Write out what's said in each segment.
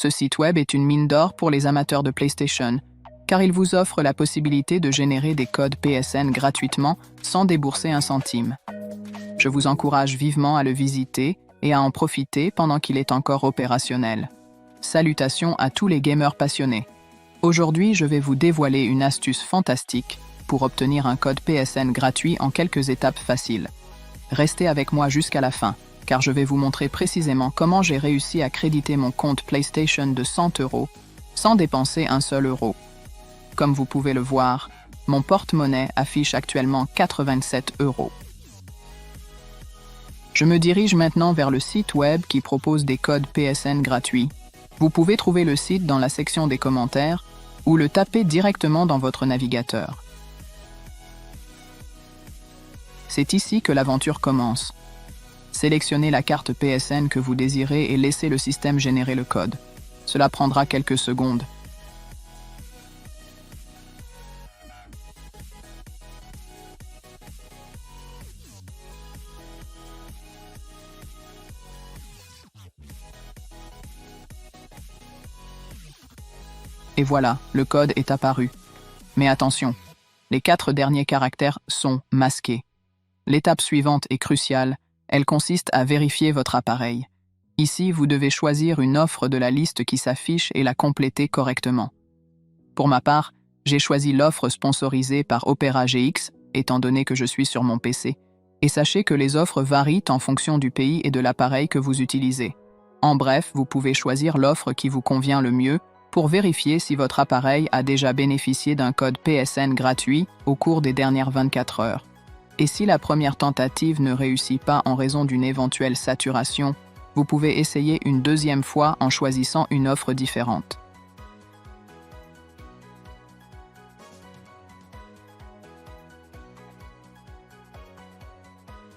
Ce site web est une mine d'or pour les amateurs de PlayStation, car il vous offre la possibilité de générer des codes PSN gratuitement sans débourser un centime. Je vous encourage vivement à le visiter et à en profiter pendant qu'il est encore opérationnel. Salutations à tous les gamers passionnés. Aujourd'hui, je vais vous dévoiler une astuce fantastique pour obtenir un code PSN gratuit en quelques étapes faciles. Restez avec moi jusqu'à la fin, car je vais vous montrer précisément comment j'ai réussi à créditer mon compte PlayStation de 100 € sans dépenser un seul euro. Comme vous pouvez le voir, mon porte-monnaie affiche actuellement 87 €. Je me dirige maintenant vers le site web qui propose des codes PSN gratuits. Vous pouvez trouver le site dans la section des commentaires ou le taper directement dans votre navigateur. C'est ici que l'aventure commence. Sélectionnez la carte PSN que vous désirez et laissez le système générer le code. Cela prendra quelques secondes. Et voilà, le code est apparu. Mais attention, les 4 derniers caractères sont masqués. L'étape suivante est cruciale, elle consiste à vérifier votre appareil. Ici, vous devez choisir une offre de la liste qui s'affiche et la compléter correctement. Pour ma part, j'ai choisi l'offre sponsorisée par Opera GX, étant donné que je suis sur mon PC. Et sachez que les offres varient en fonction du pays et de l'appareil que vous utilisez. En bref, vous pouvez choisir l'offre qui vous convient le mieux pour vérifier si votre appareil a déjà bénéficié d'un code PSN gratuit au cours des dernières 24 heures. Et si la première tentative ne réussit pas en raison d'une éventuelle saturation, vous pouvez essayer une deuxième fois en choisissant une offre différente.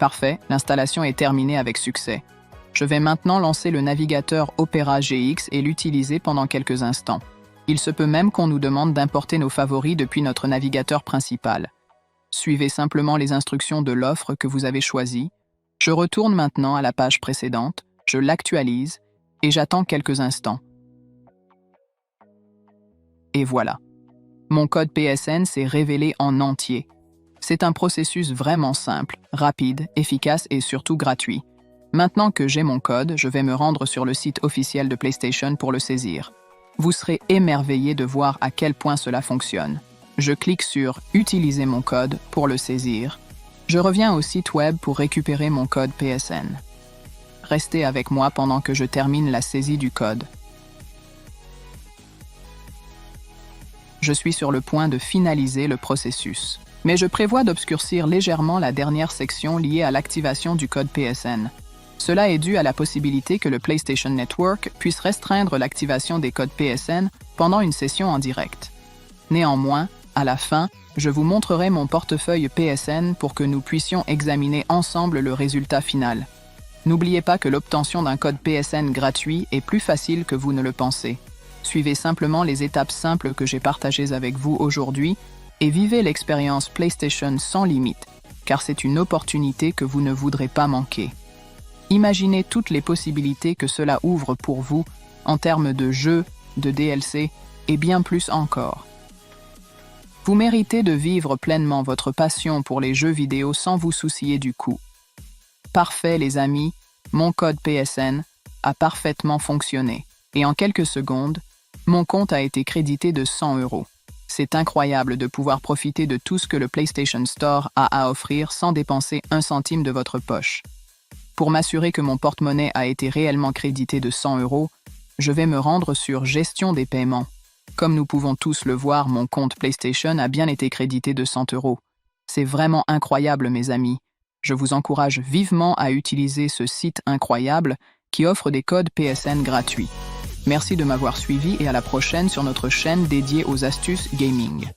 Parfait, l'installation est terminée avec succès. Je vais maintenant lancer le navigateur Opera GX et l'utiliser pendant quelques instants. Il se peut même qu'on nous demande d'importer nos favoris depuis notre navigateur principal. Suivez simplement les instructions de l'offre que vous avez choisie. Je retourne maintenant à la page précédente, je l'actualise et j'attends quelques instants. Et voilà. Mon code PSN s'est révélé en entier. C'est un processus vraiment simple, rapide, efficace et surtout gratuit. Maintenant que j'ai mon code, je vais me rendre sur le site officiel de PlayStation pour le saisir. Vous serez émerveillés de voir à quel point cela fonctionne. Je clique sur « Utiliser mon code » pour le saisir. Je reviens au site web pour récupérer mon code PSN. Restez avec moi pendant que je termine la saisie du code. Je suis sur le point de finaliser le processus. Mais je prévois d'obscurcir légèrement la dernière section liée à l'activation du code PSN. Cela est dû à la possibilité que le PlayStation Network puisse restreindre l'activation des codes PSN pendant une session en direct. Néanmoins, à la fin, je vous montrerai mon portefeuille PSN pour que nous puissions examiner ensemble le résultat final. N'oubliez pas que l'obtention d'un code PSN gratuit est plus facile que vous ne le pensez. Suivez simplement les étapes simples que j'ai partagées avec vous aujourd'hui et vivez l'expérience PlayStation sans limite, car c'est une opportunité que vous ne voudrez pas manquer. Imaginez toutes les possibilités que cela ouvre pour vous en termes de jeux, de DLC et bien plus encore. Vous méritez de vivre pleinement votre passion pour les jeux vidéo sans vous soucier du coût. Parfait les amis, mon code PSN a parfaitement fonctionné et en quelques secondes, mon compte a été crédité de 100 €. C'est incroyable de pouvoir profiter de tout ce que le PlayStation Store a à offrir sans dépenser un centime de votre poche. Pour m'assurer que mon porte-monnaie a été réellement crédité de 100 €, je vais me rendre sur Gestion des paiements. Comme nous pouvons tous le voir, mon compte PlayStation a bien été crédité de 100 €. C'est vraiment incroyable mes amis. Je vous encourage vivement à utiliser ce site incroyable qui offre des codes PSN gratuits. Merci de m'avoir suivi et à la prochaine sur notre chaîne dédiée aux astuces gaming.